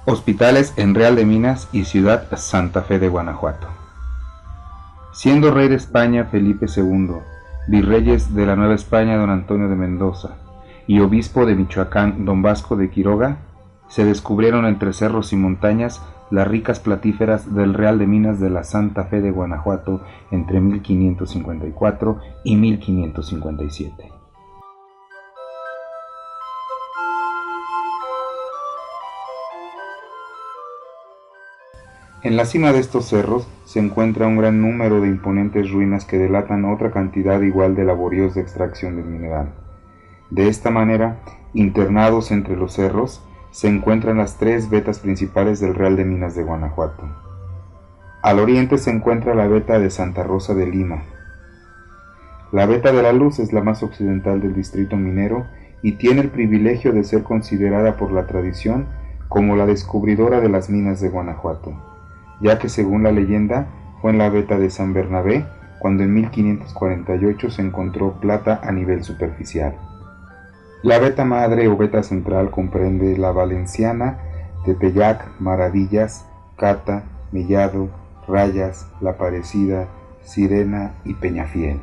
Hospitales en Real de Minas y Ciudad Santa Fe de Guanajuato. Siendo rey de España Felipe II, virreyes de la Nueva España don Antonio de Mendoza y obispo de Michoacán don Vasco de Quiroga, se descubrieron entre cerros y montañas las ricas platíferas del Real de Minas de la Santa Fe de Guanajuato entre 1554 y 1557. En la cima de estos cerros se encuentra un gran número de imponentes ruinas que delatan otra cantidad igual de laboriosa extracción del mineral. De esta manera, internados entre los cerros, se encuentran las tres vetas principales del Real de Minas de Guanajuato. Al oriente se encuentra la veta de Santa Rosa de Lima. La veta de la Luz es la más occidental del distrito minero y tiene el privilegio de ser considerada por la tradición como la descubridora de las minas de Guanajuato, ya que según la leyenda fue en la veta de San Bernabé cuando en 1548 se encontró plata a nivel superficial. La veta madre o veta central comprende la Valenciana, Tepeyac, Maravillas, Cata, Mellado, Rayas, La Aparecida, Sirena y Peñafiel.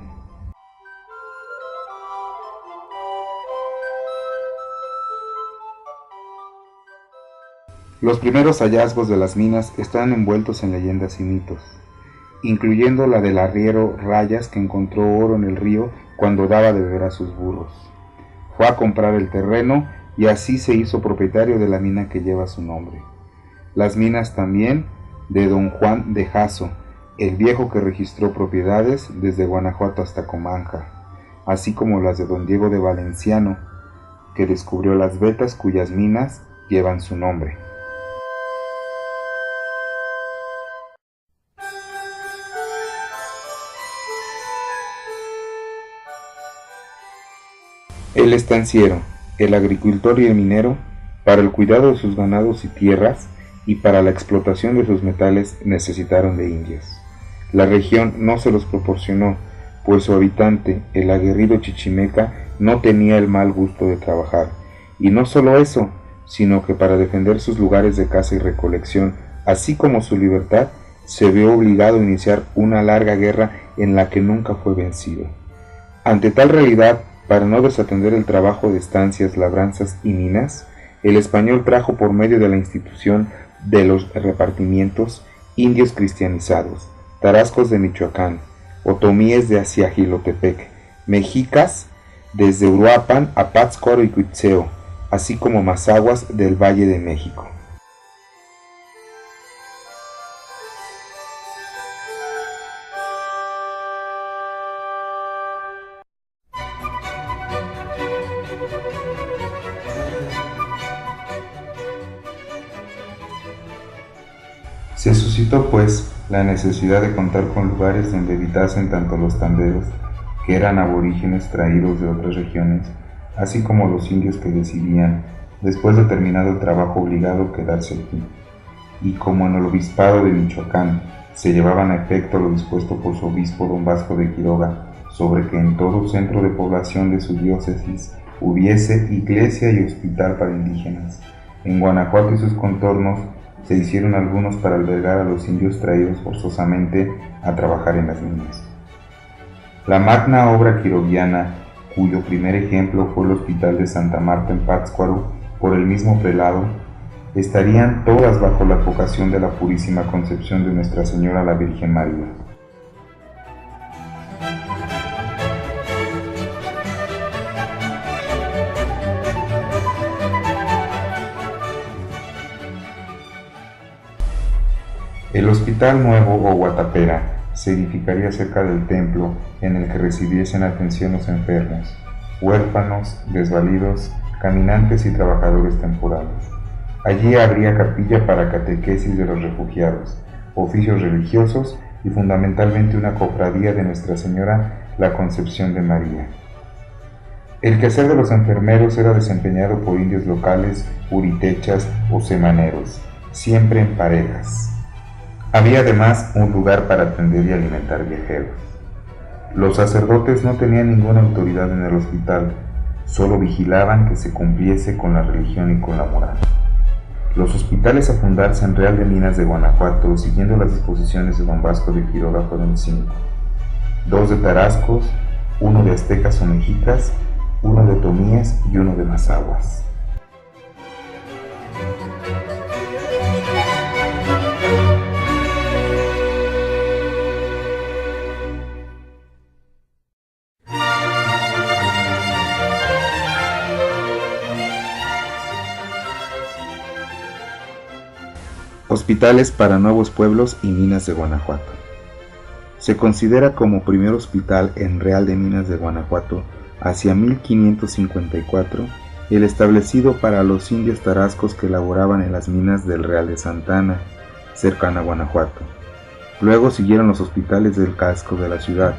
Los primeros hallazgos de las minas están envueltos en leyendas y mitos, incluyendo la del arriero Rayas que encontró oro en el río cuando daba de beber a sus burros. Fue a comprar el terreno y así se hizo propietario de la mina que lleva su nombre. Las minas también de don Juan de Jasso, el viejo que registró propiedades desde Guanajuato hasta Comanja, así como las de don Diego de Valenciano, que descubrió las vetas cuyas minas llevan su nombre. El estanciero, el agricultor y el minero, para el cuidado de sus ganados y tierras y para la explotación de sus metales necesitaron de indios. La región no se los proporcionó, pues su habitante, el aguerrido chichimeca, no tenía el mal gusto de trabajar. Y no solo eso, sino que para defender sus lugares de caza y recolección, así como su libertad, se vio obligado a iniciar una larga guerra en la que nunca fue vencido. Ante tal realidad, para no desatender el trabajo de estancias, labranzas y minas, el español trajo por medio de la institución de los repartimientos indios cristianizados, tarascos de Michoacán, otomíes de Aciajilotepec, mexicas desde Uruapan a Pátzcuaro y Cuitzeo, así como mazahuas del Valle de México. Se suscitó, pues, la necesidad de contar con lugares donde habitasen tanto los tanderos, que eran aborígenes traídos de otras regiones, así como los indios que decidían, después de terminado el trabajo obligado, quedarse aquí. Y como en el obispado de Michoacán se llevaban a efecto lo dispuesto por su obispo don Vasco de Quiroga, sobre que en todo centro de población de su diócesis hubiese iglesia y hospital para indígenas, en Guanajuato y sus contornos se hicieron algunos para albergar a los indios traídos forzosamente a trabajar en las minas. La magna obra quiroguiana, cuyo primer ejemplo fue el Hospital de Santa Marta en Pátzcuaro por el mismo prelado, estarían todas bajo la advocación de la Purísima Concepción de Nuestra Señora la Virgen María. El Hospital Nuevo o Guatapera se edificaría cerca del templo en el que recibiesen atención los enfermos, huérfanos, desvalidos, caminantes y trabajadores temporales. Allí habría capilla para catequesis de los refugiados, oficios religiosos y fundamentalmente una cofradía de Nuestra Señora la Concepción de María. El quehacer de los enfermeros era desempeñado por indios locales, puritechas o semaneros, siempre en parejas. Había además un lugar para atender y alimentar viajeros. Los sacerdotes no tenían ninguna autoridad en el hospital, solo vigilaban que se cumpliese con la religión y con la moral. Los hospitales a fundarse en Real de Minas de Guanajuato, siguiendo las disposiciones de don Vasco de Quiroga, fueron 5: 2 de Tarascos, 1 de Aztecas o Mexicas, 1 de Otomíes y 1 de Mazahuas. Hospitales para nuevos pueblos y minas de Guanajuato. Se considera como primer hospital en Real de Minas de Guanajuato hacia 1554 el establecido para los indios tarascos que laboraban en las minas del Real de Santa Ana, cercana a Guanajuato. Luego siguieron los hospitales del casco de la ciudad.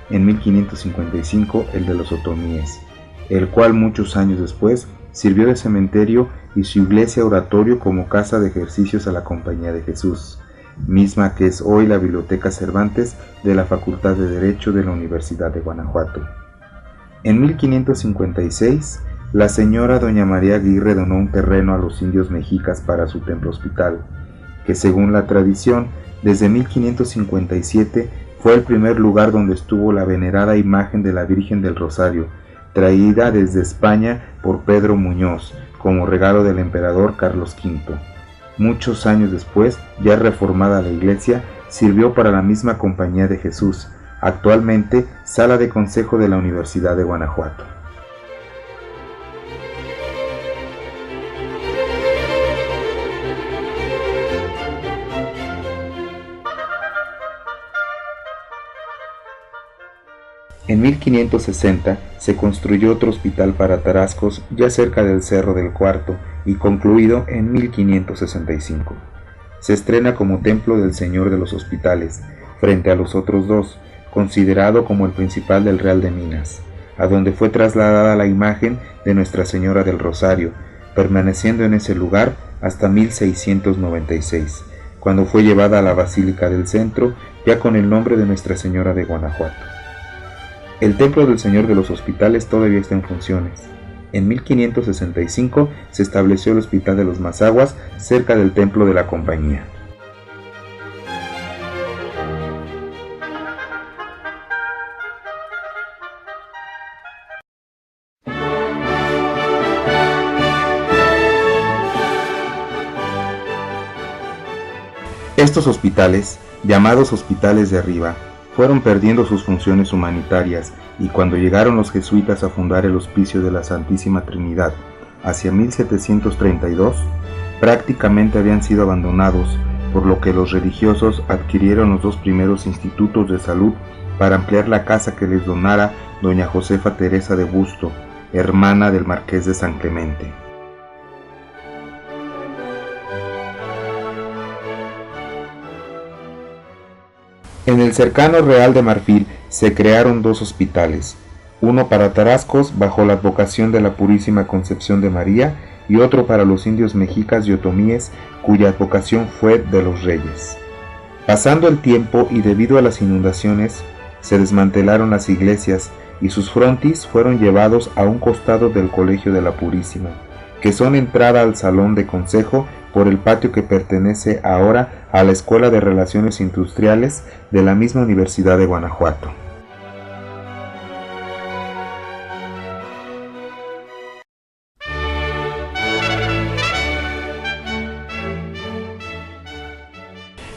En 1555 el de los otomíes, el cual muchos años después sirvió de cementerio y su iglesia oratorio como casa de ejercicios a la Compañía de Jesús, misma que es hoy la Biblioteca Cervantes de la Facultad de Derecho de la Universidad de Guanajuato. En 1556, la señora doña María Aguirre donó un terreno a los indios mexicas para su templo hospital, que según la tradición, desde 1557 fue el primer lugar donde estuvo la venerada imagen de la Virgen del Rosario, traída desde España por Pedro Muñoz, como regalo del emperador Carlos V. Muchos años después, ya reformada la iglesia, sirvió para la misma Compañía de Jesús, actualmente sala de consejo de la Universidad de Guanajuato. En 1560 se construyó otro hospital para Tarascos ya cerca del Cerro del Cuarto y concluido en 1565. Se estrena como templo del Señor de los Hospitales, frente a los otros dos, considerado como el principal del Real de Minas, a donde fue trasladada la imagen de Nuestra Señora del Rosario, permaneciendo en ese lugar hasta 1696, cuando fue llevada a la Basílica del Centro, ya con el nombre de Nuestra Señora de Guanajuato. El Templo del Señor de los Hospitales todavía está en funciones. En 1565 se estableció el Hospital de los Mazahuas cerca del Templo de la Compañía. Estos hospitales, llamados hospitales de arriba, fueron perdiendo sus funciones humanitarias y cuando llegaron los jesuitas a fundar el Hospicio de la Santísima Trinidad hacia 1732, prácticamente habían sido abandonados, por lo que los religiosos adquirieron los dos primeros institutos de salud para ampliar la casa que les donara doña Josefa Teresa de Busto, hermana del Marqués de San Clemente. En el cercano Real de Marfil se crearon dos hospitales, uno para Tarascos bajo la advocación de la Purísima Concepción de María y otro para los indios mexicas y otomíes cuya advocación fue de los reyes. Pasando el tiempo y debido a las inundaciones, se desmantelaron las iglesias y sus frontis fueron llevados a un costado del Colegio de la Purísima, que son entrada al Salón de Consejo por el patio que pertenece ahora a la Escuela de Relaciones Industriales de la misma Universidad de Guanajuato.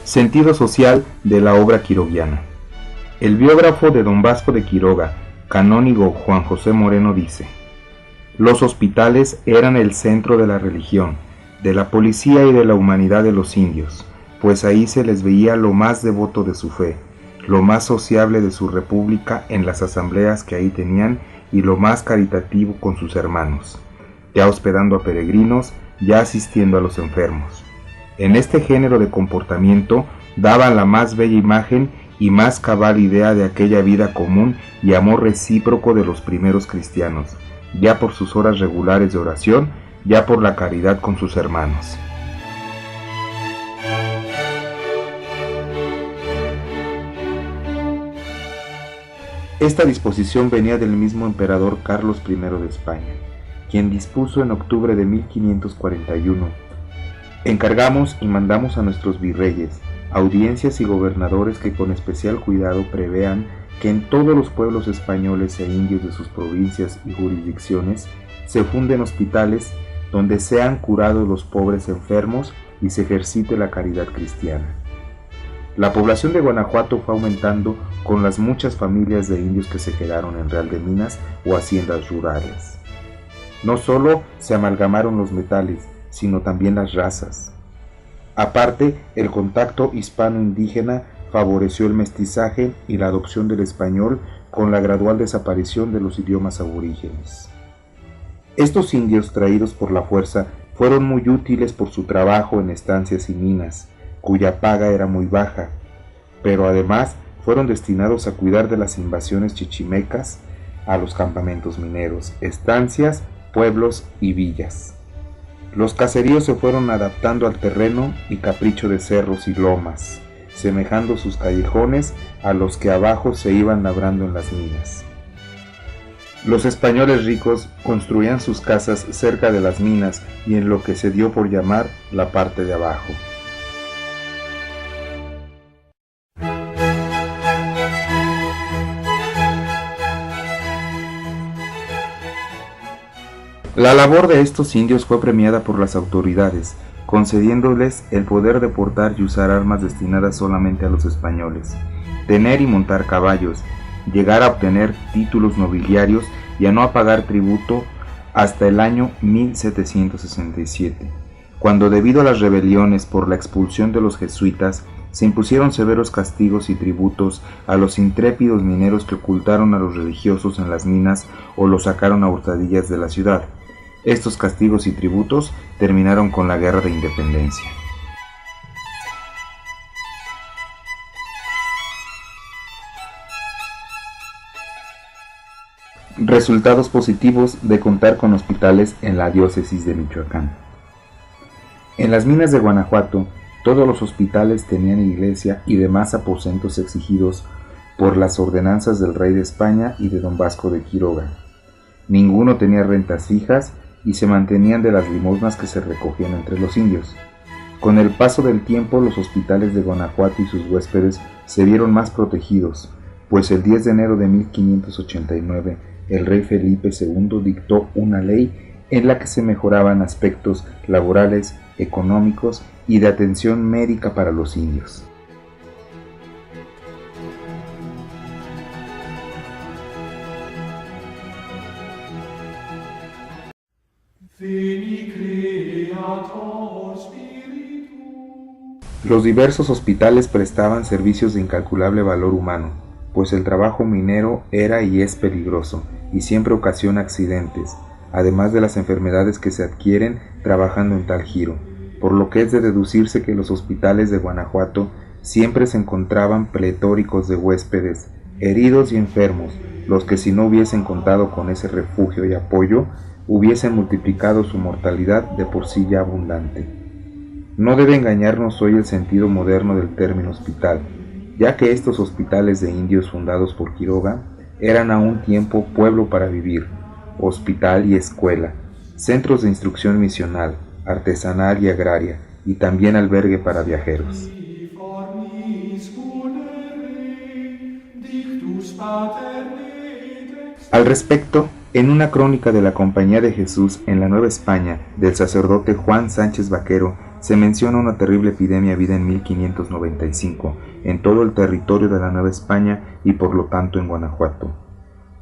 Sentido social de la obra quiroguiana. El biógrafo de don Vasco de Quiroga, canónigo Juan José Moreno, dice: los hospitales eran el centro de la religión, de la policía y de la humanidad de los indios, pues ahí se les veía lo más devoto de su fe, lo más sociable de su república en las asambleas que ahí tenían y lo más caritativo con sus hermanos, ya hospedando a peregrinos, ya asistiendo a los enfermos. En este género de comportamiento daban la más bella imagen y más cabal idea de aquella vida común y amor recíproco de los primeros cristianos, ya por sus horas regulares de oración, ya por la caridad con sus hermanos. Esta disposición venía del mismo emperador Carlos I de España, quien dispuso en octubre de 1541: encargamos y mandamos a nuestros virreyes, audiencias y gobernadores que con especial cuidado prevean que en todos los pueblos españoles e indios de sus provincias y jurisdicciones se funden hospitales donde sean curados los pobres enfermos y se ejercite la caridad cristiana. La población de Guanajuato fue aumentando con las muchas familias de indios que se quedaron en Real de Minas o haciendas rurales. No solo se amalgamaron los metales, sino también las razas. Aparte, el contacto hispano-indígena favoreció el mestizaje y la adopción del español con la gradual desaparición de los idiomas aborígenes. Estos indios traídos por la fuerza fueron muy útiles por su trabajo en estancias y minas, cuya paga era muy baja, pero además fueron destinados a cuidar de las invasiones chichimecas a los campamentos mineros, estancias, pueblos y villas. Los caseríos se fueron adaptando al terreno y capricho de cerros y lomas, semejando sus callejones a los que abajo se iban labrando en las minas. Los españoles ricos construían sus casas cerca de las minas y en lo que se dio por llamar la parte de abajo. La labor de estos indios fue premiada por las autoridades, concediéndoles el poder de portar y usar armas destinadas solamente a los españoles, tener y montar caballos, llegar a obtener títulos nobiliarios y a no pagar tributo hasta el año 1767, cuando debido a las rebeliones por la expulsión de los jesuitas, se impusieron severos castigos y tributos a los intrépidos mineros que ocultaron a los religiosos en las minas o los sacaron a hurtadillas de la ciudad. Estos castigos y tributos terminaron con la Guerra de Independencia. Resultados positivos de contar con hospitales en la diócesis de Michoacán. En las minas de Guanajuato, todos los hospitales tenían iglesia y demás aposentos exigidos por las ordenanzas del rey de España y de don Vasco de Quiroga. Ninguno tenía rentas fijas y se mantenían de las limosnas que se recogían entre los indios. Con el paso del tiempo, los hospitales de Guanajuato y sus huéspedes se vieron más protegidos, pues el 10 de enero de 1589 el rey Felipe II dictó una ley en la que se mejoraban aspectos laborales, económicos y de atención médica para los indios. Los diversos hospitales prestaban servicios de incalculable valor humano, pues el trabajo minero era y es peligroso y siempre ocasiona accidentes, además de las enfermedades que se adquieren trabajando en tal giro, por lo que es de deducirse que los hospitales de Guanajuato siempre se encontraban pletóricos de huéspedes, heridos y enfermos, los que si no hubiesen contado con ese refugio y apoyo, hubiesen multiplicado su mortalidad de por sí ya abundante. No debe engañarnos hoy el sentido moderno del término hospital, ya que estos hospitales de indios fundados por Quiroga eran a un tiempo pueblo para vivir, hospital y escuela, centros de instrucción misional, artesanal y agraria, y también albergue para viajeros. Al respecto, en una crónica de la Compañía de Jesús en la Nueva España del sacerdote Juan Sánchez Vaquero, se menciona una terrible epidemia habida en 1595 en todo el territorio de la Nueva España y por lo tanto en Guanajuato.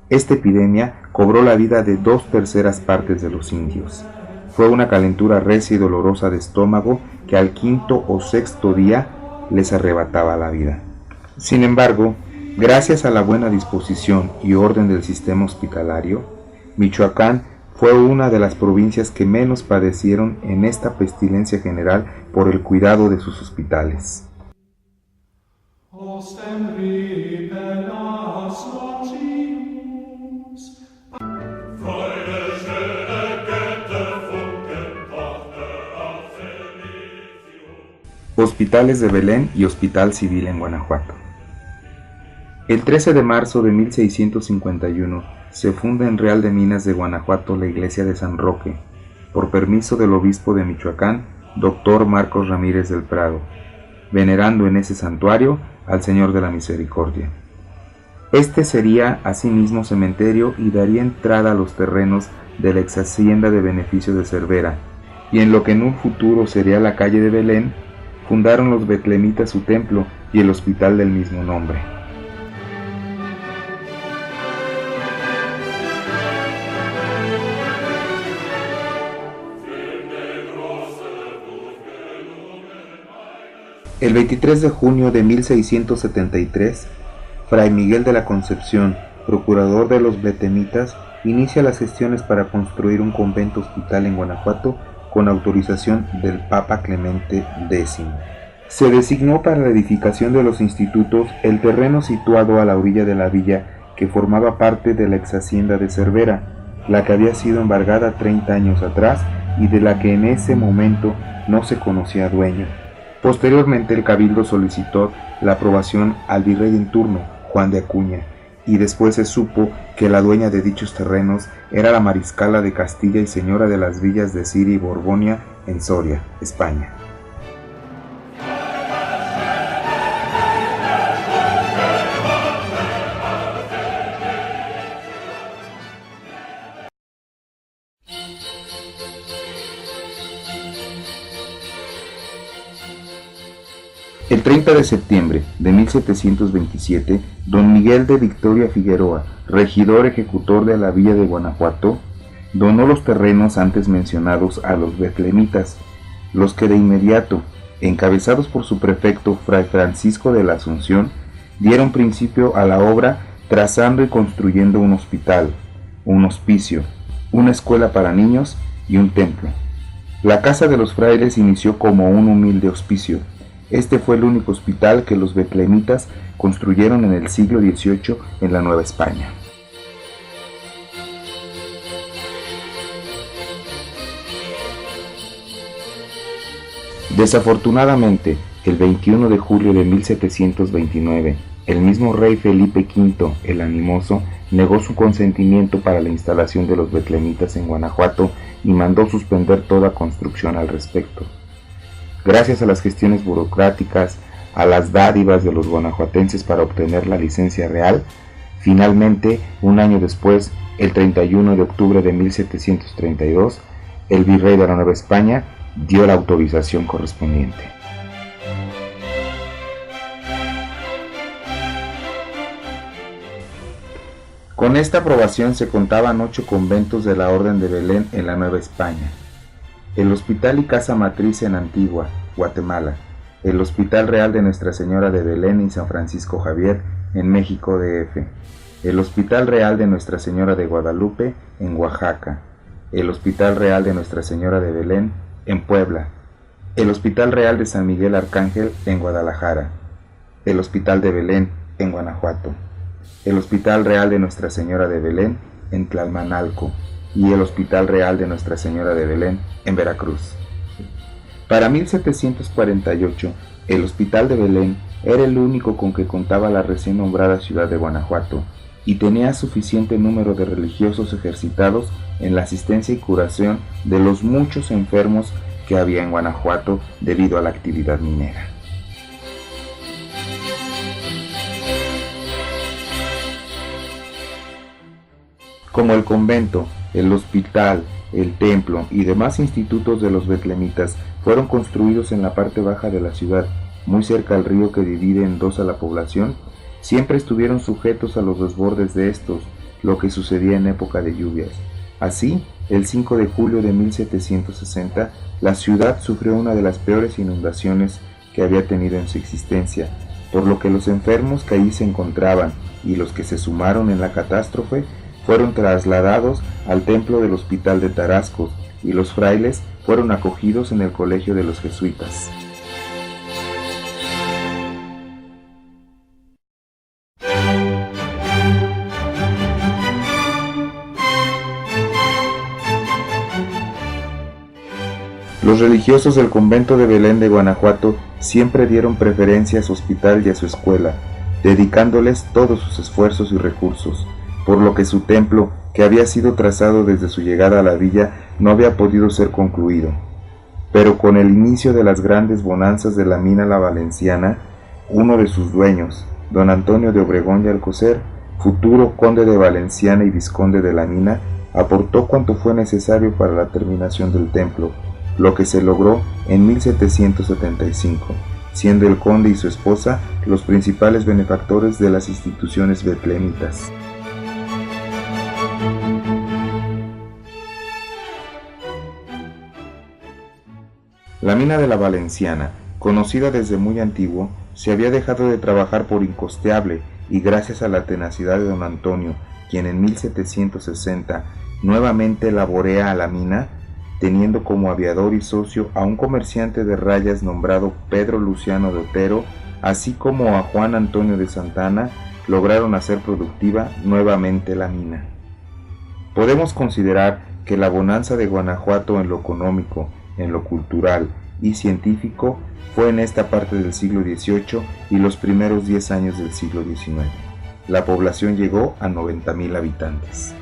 Esta epidemia cobró la vida de 2/3 partes de los indios. Fue una calentura recia y dolorosa de estómago que al 5º o 6º día les arrebataba la vida. Sin embargo, gracias a la buena disposición y orden del sistema hospitalario, Michoacán fue una de las provincias que menos padecieron en esta pestilencia general por el cuidado de sus hospitales. Hospitales de Belén y Hospital Civil en Guanajuato. El 13 de marzo de 1651 se funda en Real de Minas de Guanajuato la iglesia de San Roque, por permiso del obispo de Michoacán, Dr. Marcos Ramírez del Prado, venerando en ese santuario al Señor de la Misericordia. Este sería asimismo cementerio y daría entrada a los terrenos de la ex hacienda de beneficio de Cervera, y en lo que en un futuro sería la calle de Belén, fundaron los betlemitas su templo y el hospital del mismo nombre. El 23 de junio de 1673, Fray Miguel de la Concepción, procurador de los betlemitas, inicia las gestiones para construir un convento hospital en Guanajuato con autorización del Papa Clemente X. Se designó para la edificación de los institutos el terreno situado a la orilla de la villa que formaba parte de la ex hacienda de Cervera, la que había sido embargada 30 años atrás y de la que en ese momento no se conocía dueño. Posteriormente el cabildo solicitó la aprobación al virrey en turno, Juan de Acuña, y después se supo que la dueña de dichos terrenos era la mariscala de Castilla y señora de las villas de Siria y Borgoña en Soria, España. El 30 de septiembre de 1727, don Miguel de Victoria Figueroa, regidor ejecutor de la villa de Guanajuato, donó los terrenos antes mencionados a los betlemitas, los que de inmediato, encabezados por su prefecto Fray Francisco de la Asunción, dieron principio a la obra trazando y construyendo un hospital, un hospicio, una escuela para niños y un templo. La casa de los frailes inició como un humilde hospicio. Este fue el único hospital que los betlemitas construyeron en el siglo XVIII en la Nueva España. Desafortunadamente, el 21 de julio de 1729, el mismo rey Felipe V el Animoso negó su consentimiento para la instalación de los betlemitas en Guanajuato y mandó suspender toda construcción al respecto. Gracias a las gestiones burocráticas, a las dádivas de los guanajuatenses para obtener la licencia real, finalmente, un año después, el 31 de octubre de 1732, el virrey de la Nueva España dio la autorización correspondiente. Con esta aprobación se contaban 8 conventos de la Orden de Belén en la Nueva España. El Hospital y Casa Matriz en Antigua, Guatemala, el Hospital Real de Nuestra Señora de Belén y San Francisco Javier en México DF, el Hospital Real de Nuestra Señora de Guadalupe en Oaxaca, el Hospital Real de Nuestra Señora de Belén en Puebla, el Hospital Real de San Miguel Arcángel en Guadalajara, el Hospital de Belén en Guanajuato, el Hospital Real de Nuestra Señora de Belén en Tlalmanalco, y el Hospital Real de Nuestra Señora de Belén en Veracruz. Para 1748, el Hospital de Belén era el único con que contaba la recién nombrada ciudad de Guanajuato y tenía suficiente número de religiosos ejercitados en la asistencia y curación de los muchos enfermos que había en Guanajuato debido a la actividad minera. Como el convento, el hospital, el templo y demás institutos de los betlemitas fueron construidos en la parte baja de la ciudad, muy cerca al río que divide en dos a la población, siempre estuvieron sujetos a los desbordes de estos, lo que sucedía en época de lluvias. Así, el 5 de julio de 1760, la ciudad sufrió una de las peores inundaciones que había tenido en su existencia, por lo que los enfermos que allí se encontraban y los que se sumaron en la catástrofe fueron trasladados al templo del Hospital de Tarascos y los frailes fueron acogidos en el colegio de los jesuitas. Los religiosos del convento de Belén de Guanajuato siempre dieron preferencia a su hospital y a su escuela, dedicándoles todos sus esfuerzos y recursos, por lo que su templo, que había sido trazado desde su llegada a la villa, no había podido ser concluido. Pero con el inicio de las grandes bonanzas de la mina La Valenciana, uno de sus dueños, don Antonio de Obregón y Alcocer, futuro conde de Valenciana y vizconde de la mina, aportó cuanto fue necesario para la terminación del templo, lo que se logró en 1775, siendo el conde y su esposa los principales benefactores de las instituciones betlemitas. La mina de la Valenciana, conocida desde muy antiguo, se había dejado de trabajar por incosteable y gracias a la tenacidad de don Antonio, quien en 1760 nuevamente laborea a la mina, teniendo como aviador y socio a un comerciante de rayas nombrado Pedro Luciano de Otero, así como a Juan Antonio de Santana, lograron hacer productiva nuevamente la mina. Podemos considerar que la bonanza de Guanajuato en lo económico, en lo cultural y científico fue en esta parte del siglo XVIII y los primeros 10 años del siglo XIX. La población llegó a 90,000 habitantes.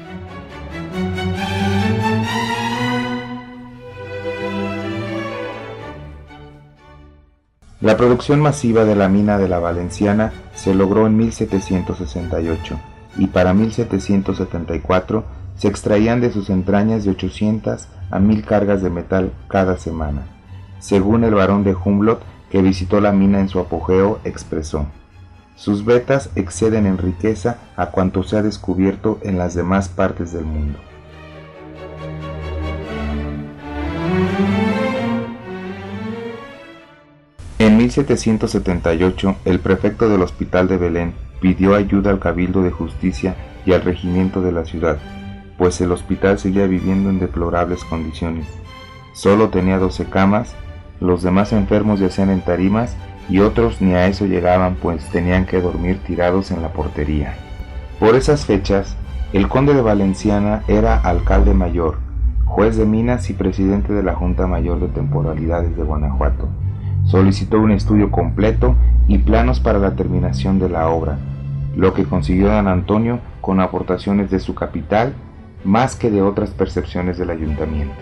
La producción masiva de la mina de la Valenciana se logró en 1768 y para 1774 se extraían de sus entrañas de 800 a 1000 cargas de metal cada semana. Según el barón de Humboldt, que visitó la mina en su apogeo, expresó: sus vetas exceden en riqueza a cuanto se ha descubierto en las demás partes del mundo. En 1778, el prefecto del Hospital de Belén pidió ayuda al Cabildo de Justicia y al regimiento de la ciudad, pues el hospital seguía viviendo en deplorables condiciones. Solo tenía 12 camas, los demás enfermos yacían en tarimas y otros ni a eso llegaban, pues tenían que dormir tirados en la portería. Por esas fechas, el conde de Valenciana era alcalde mayor, juez de minas y presidente de la Junta Mayor de Temporalidades de Guanajuato. Solicitó un estudio completo y planos para la terminación de la obra, lo que consiguió don Antonio con aportaciones de su capital, más que de otras percepciones del ayuntamiento.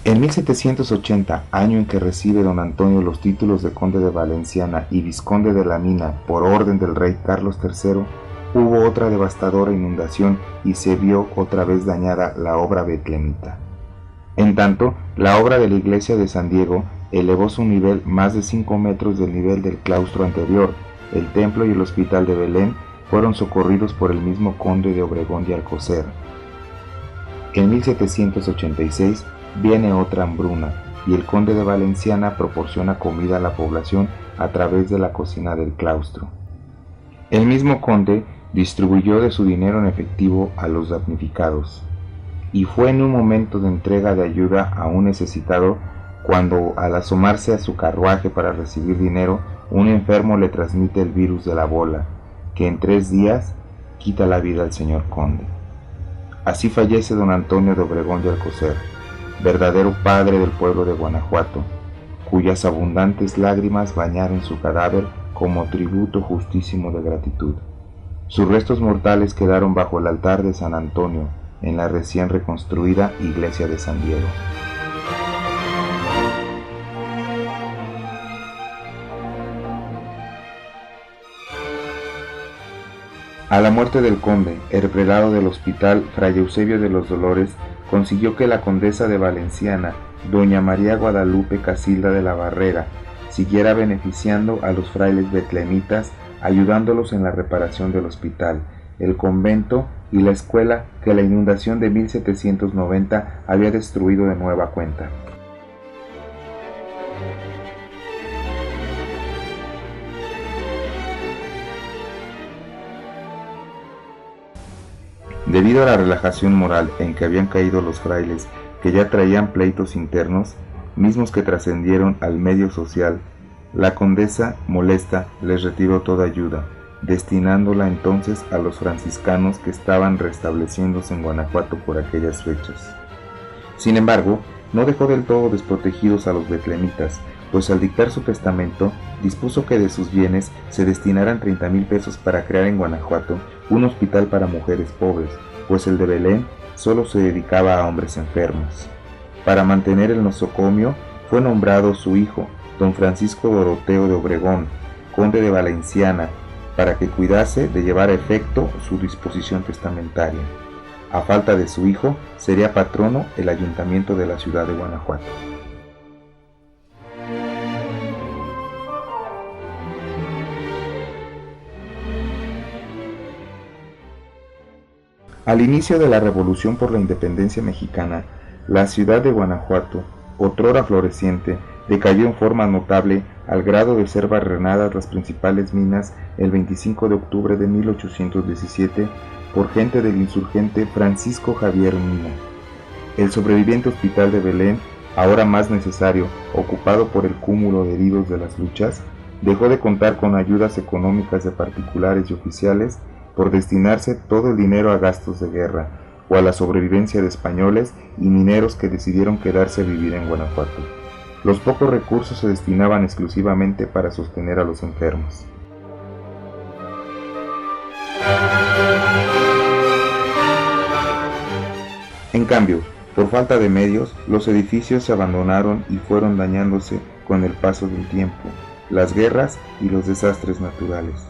En 1780, año en que recibe don Antonio los títulos de conde de Valenciana y vizconde de la mina por orden del rey Carlos III, hubo otra devastadora inundación y se vio otra vez dañada la obra betlemita. En tanto, la obra de la iglesia de San Diego elevó su nivel más de 5 metros del nivel del claustro anterior. El templo y el hospital de Belén fueron socorridos por el mismo conde de Obregón y Alcocer. En 1786 viene otra hambruna y el conde de Valenciana proporciona comida a la población a través de la cocina del claustro. El mismo conde distribuyó de su dinero en efectivo a los damnificados, y fue en un momento de entrega de ayuda a un necesitado cuando, al asomarse a su carruaje para recibir dinero, un enfermo le transmite el virus de la bola, que en 3 días quita la vida al señor conde. Así fallece don Antonio de Obregón y Alcocer, verdadero padre del pueblo de Guanajuato, cuyas abundantes lágrimas bañaron su cadáver como tributo justísimo de gratitud. Sus restos mortales quedaron bajo el altar de San Antonio, en la recién reconstruida iglesia de San Diego. A la muerte del conde, el prelado del hospital, fray Eusebio de los Dolores, consiguió que la condesa de Valenciana, doña María Guadalupe Casilda de la Barrera, siguiera beneficiando a los frailes betlemitas, ayudándolos en la reparación del hospital, el convento y la escuela que la inundación de 1790 había destruido de nueva cuenta. Debido a la relajación moral en que habían caído los frailes, que ya traían pleitos internos, mismos que trascendieron al medio social, la condesa, molesta, les retiró toda ayuda, destinándola entonces a los franciscanos que estaban restableciéndose en Guanajuato por aquellas fechas. Sin embargo, no dejó del todo desprotegidos a los betlemitas, pues al dictar su testamento dispuso que de sus bienes se destinaran 30,000 pesos para crear en Guanajuato un hospital para mujeres pobres, pues el de Belén solo se dedicaba a hombres enfermos. Para mantener el nosocomio fue nombrado su hijo, don Francisco Doroteo de Obregón, conde de Valenciana, para que cuidase de llevar a efecto su disposición testamentaria. A falta de su hijo, sería patrono el ayuntamiento de la ciudad de Guanajuato. Al inicio de la Revolución por la Independencia Mexicana, la ciudad de Guanajuato, otrora floreciente, decayó en forma notable al grado de ser barrenadas las principales minas el 25 de octubre de 1817 por gente del insurgente Francisco Javier Mina. El sobreviviente hospital de Belén, ahora más necesario, ocupado por el cúmulo de heridos de las luchas, dejó de contar con ayudas económicas de particulares y oficiales por destinarse todo el dinero a gastos de guerra o a la sobrevivencia de españoles y mineros que decidieron quedarse a vivir en Guanajuato. Los pocos recursos se destinaban exclusivamente para sostener a los enfermos. En cambio, por falta de medios, los edificios se abandonaron y fueron dañándose con el paso del tiempo, las guerras y los desastres naturales.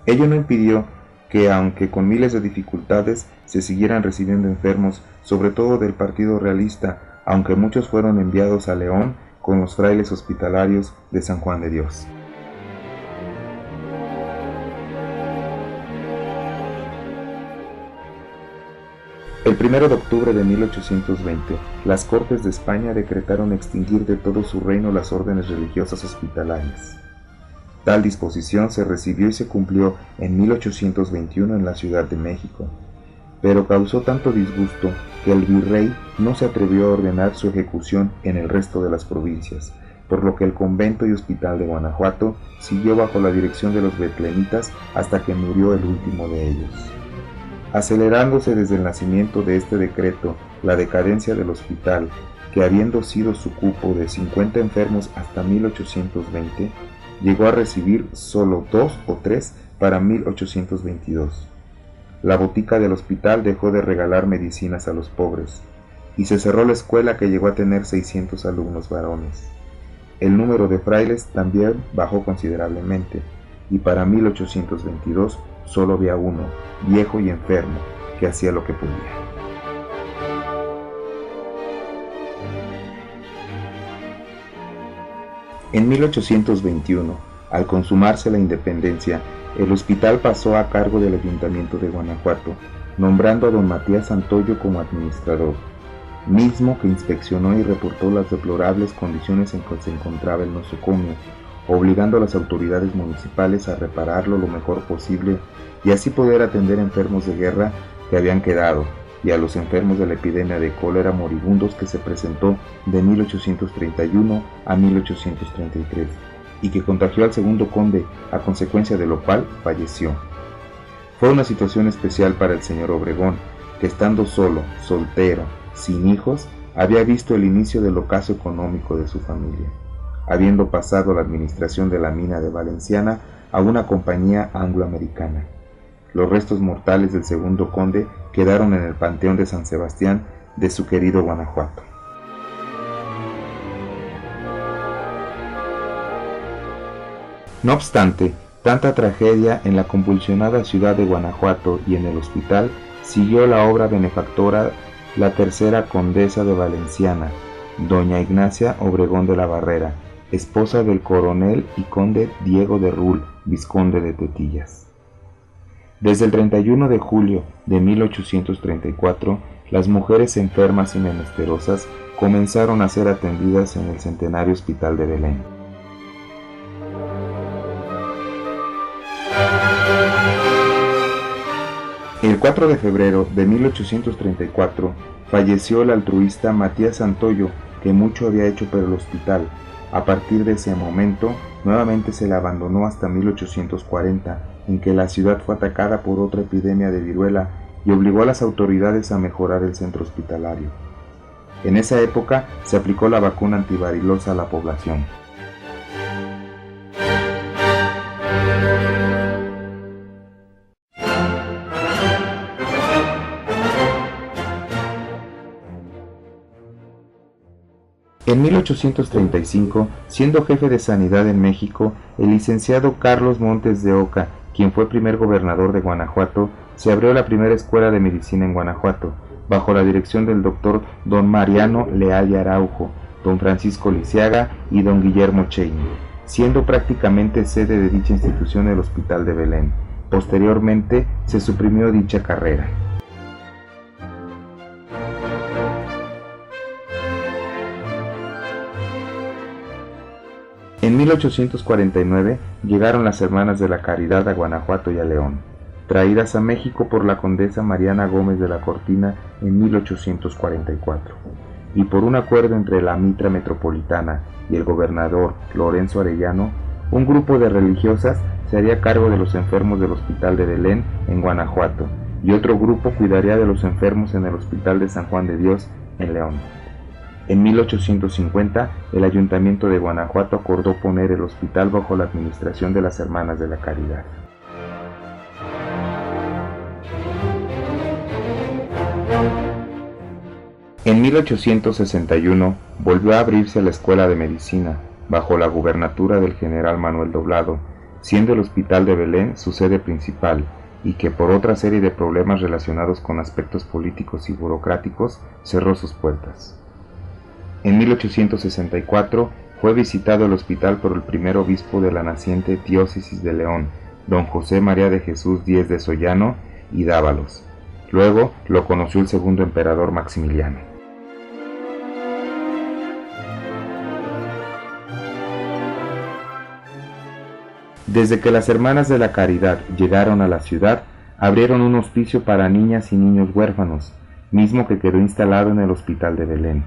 Ello no impidió que, aunque con miles de dificultades, se siguieran recibiendo enfermos, sobre todo del Partido Realista, aunque muchos fueron enviados a León con los frailes hospitalarios de San Juan de Dios. El 1 de octubre de 1820, las Cortes de España decretaron extinguir de todo su reino las órdenes religiosas hospitalarias. Tal disposición se recibió y se cumplió en 1821 en la Ciudad de México, pero causó tanto disgusto que el virrey no se atrevió a ordenar su ejecución en el resto de las provincias, por lo que el convento y hospital de Guanajuato siguió bajo la dirección de los betlemitas hasta que murió el último de ellos. Acelerándose desde el nacimiento de este decreto la decadencia del hospital, que habiendo sido su cupo de 50 enfermos hasta 1820, llegó a recibir solo 2 o 3 para 1822. La botica del hospital dejó de regalar medicinas a los pobres, y se cerró la escuela que llegó a tener 600 alumnos varones. El número de frailes también bajó considerablemente, y para 1822 solo había uno, viejo y enfermo, que hacía lo que podía. En 1821, al consumarse la independencia, el hospital pasó a cargo del Ayuntamiento de Guanajuato, nombrando a don Matías Santoyo como administrador, mismo que inspeccionó y reportó las deplorables condiciones en que se encontraba el nosocomio, obligando a las autoridades municipales a repararlo lo mejor posible y así poder atender enfermos de guerra que habían quedado y a los enfermos de la epidemia de cólera moribundos que se presentó de 1831 a 1833 y que contagió al segundo conde, a consecuencia de lo cual falleció. Fue una situación especial para el señor Obregón, que estando solo, soltero, sin hijos, había visto el inicio del ocaso económico de su familia, habiendo pasado la administración de la mina de Valenciana a una compañía angloamericana. Los restos mortales del segundo conde quedaron en el Panteón de San Sebastián de su querido Guanajuato. No obstante, tanta tragedia en la convulsionada ciudad de Guanajuato y en el hospital, siguió la obra benefactora la tercera condesa de Valenciana, doña Ignacia Obregón de la Barrera, esposa del coronel y conde Diego de Rull, vizconde de Tetillas. Desde el 31 de julio de 1834, las mujeres enfermas y menesterosas comenzaron a ser atendidas en el Centenario Hospital de Belén. El 4 de febrero de 1834 falleció el altruista Matías Santoyo, que mucho había hecho por el hospital. A partir de ese momento, nuevamente se le abandonó hasta 1840, en que la ciudad fue atacada por otra epidemia de viruela y obligó a las autoridades a mejorar el centro hospitalario. En esa época se aplicó la vacuna antivarilosa a la población. En 1835, siendo jefe de Sanidad en México, el licenciado Carlos Montes de Oca, quien fue primer gobernador de Guanajuato, se abrió la primera escuela de medicina en Guanajuato, bajo la dirección del doctor don Mariano Leal y Araujo, don Francisco Lisiaga y don Guillermo Cheini, siendo prácticamente sede de dicha institución el Hospital de Belén. Posteriormente se suprimió dicha carrera. En 1849 llegaron las Hermanas de la Caridad a Guanajuato y a León, traídas a México por la condesa Mariana Gómez de la Cortina en 1844, y por un acuerdo entre la Mitra Metropolitana y el gobernador Lorenzo Arellano, un grupo de religiosas se haría cargo de los enfermos del Hospital de Belén en Guanajuato, y otro grupo cuidaría de los enfermos en el Hospital de San Juan de Dios en León. En 1850, el Ayuntamiento de Guanajuato acordó poner el hospital bajo la administración de las Hermanas de la Caridad. En 1861 volvió a abrirse la Escuela de Medicina, bajo la gubernatura del general Manuel Doblado, siendo el Hospital de Belén su sede principal, y que por otra serie de problemas relacionados con aspectos políticos y burocráticos cerró sus puertas. En 1864 fue visitado el hospital por el primer obispo de la naciente diócesis de León, don José María de Jesús Díez de Sollano y Dávalos. Luego lo conoció el segundo emperador Maximiliano. Desde que las Hermanas de la Caridad llegaron a la ciudad, abrieron un hospicio para niñas y niños huérfanos, mismo que quedó instalado en el Hospital de Belén.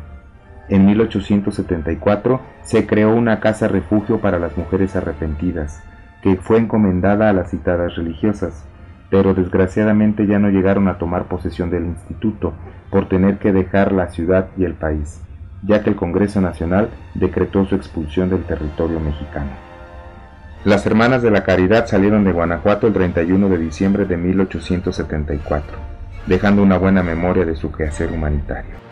En 1874 se creó una casa refugio para las mujeres arrepentidas, que fue encomendada a las citadas religiosas, pero desgraciadamente ya no llegaron a tomar posesión del instituto por tener que dejar la ciudad y el país, ya que el Congreso Nacional decretó su expulsión del territorio mexicano. Las Hermanas de la Caridad salieron de Guanajuato el 31 de diciembre de 1874, dejando una buena memoria de su quehacer humanitario.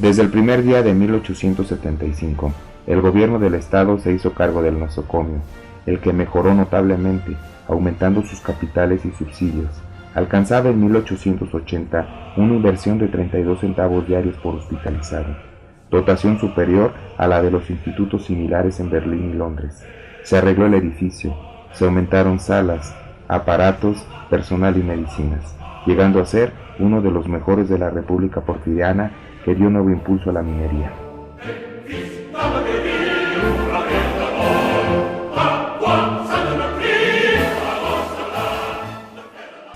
Desde el primer día de 1875, el gobierno del estado se hizo cargo del nosocomio, el que mejoró notablemente, aumentando sus capitales y subsidios, alcanzando en 1880 una inversión de 32 centavos diarios por hospitalizado, dotación superior a la de los institutos similares en Berlín y Londres. Se arregló el edificio, se aumentaron salas, aparatos, personal y medicinas, llegando a ser uno de los mejores de la República Porfiriana, que dio nuevo impulso a la minería.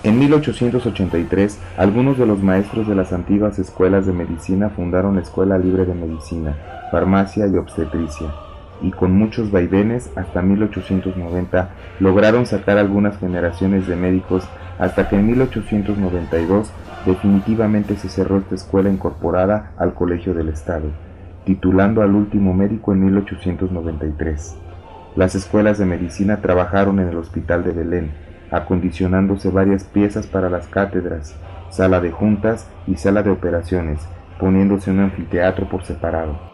En 1883, algunos de los maestros de las antiguas escuelas de medicina fundaron la Escuela Libre de Medicina, Farmacia y Obstetricia, y con muchos vaivenes, hasta 1890, lograron sacar algunas generaciones de médicos, hasta que en 1892 definitivamente se cerró esta escuela incorporada al Colegio del Estado, titulando al último médico en 1893. Las escuelas de medicina trabajaron en el Hospital de Belén, acondicionándose varias piezas para las cátedras, sala de juntas y sala de operaciones, poniéndose un anfiteatro por separado.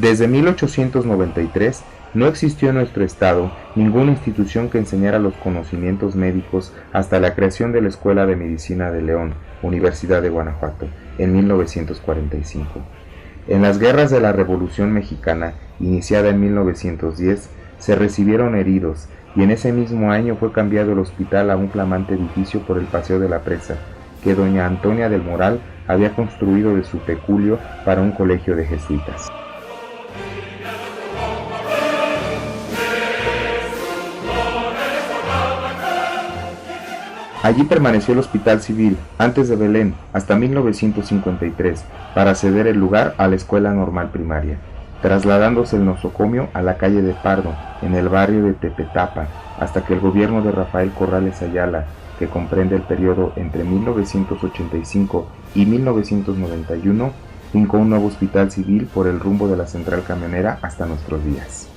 Desde 1893 no existió en nuestro estado ninguna institución que enseñara los conocimientos médicos hasta la creación de la Escuela de Medicina de León, Universidad de Guanajuato, en 1945. En las guerras de la Revolución Mexicana, iniciada en 1910, se recibieron heridos y en ese mismo año fue cambiado el hospital a un flamante edificio por el Paseo de la Presa, que doña Antonia del Moral había construido de su peculio para un colegio de jesuitas. Allí permaneció el Hospital Civil, antes de Belén, hasta 1953, para ceder el lugar a la Escuela Normal Primaria, trasladándose el nosocomio a la calle de Pardo, en el barrio de Tepetapa, hasta que el gobierno de Rafael Corrales Ayala, que comprende el periodo entre 1985 y 1991, fincó un nuevo hospital civil por el rumbo de la central camionera hasta nuestros días.